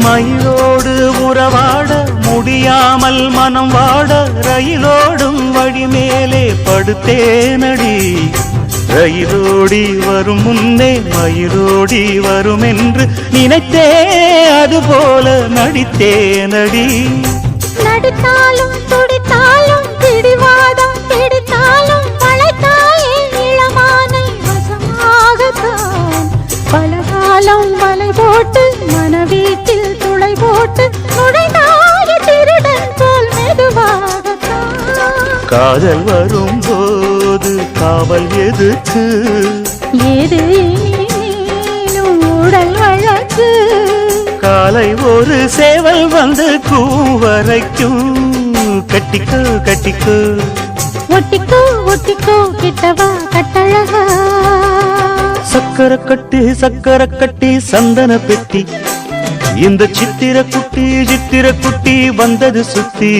மயிலோடு உறவாட முடியாமல் மனம் வாட ரயிலோடும் வழி மேலே படுத்தேனடி. ரயிலோடி வரும் முன்னே மயிலோடி வரும் என்று நினைத்தே அதுபோல நடித்தேனடி. நடித்தாலும் துடித்தாலும் பிடிவாதம் பிடித்தாலும் வளைத்தாயே இளமானை வசமாகத்தான். பலகாலம் வலை போட்டு மனவீட்டில் துளை போட்டு நுழைந்தாய திருடன் போல் மெதுவாகத்தான். காதல் வரும்போது காவல் எதுக்கு? ஏது நீனும் உடல் வழக்கு. காலை ஒரு சேவல் வந்து கூவரைக்கும். கட்டிக்கோ கட்டிக்கோ ஒட்டிக்கோ ஒட்டிக்கோ கிட்டவா கட்டழகா. சக்கர கட்டி சந்தன பெட்டி இந்த சித்திர குட்டி வந்தது சுத்தி.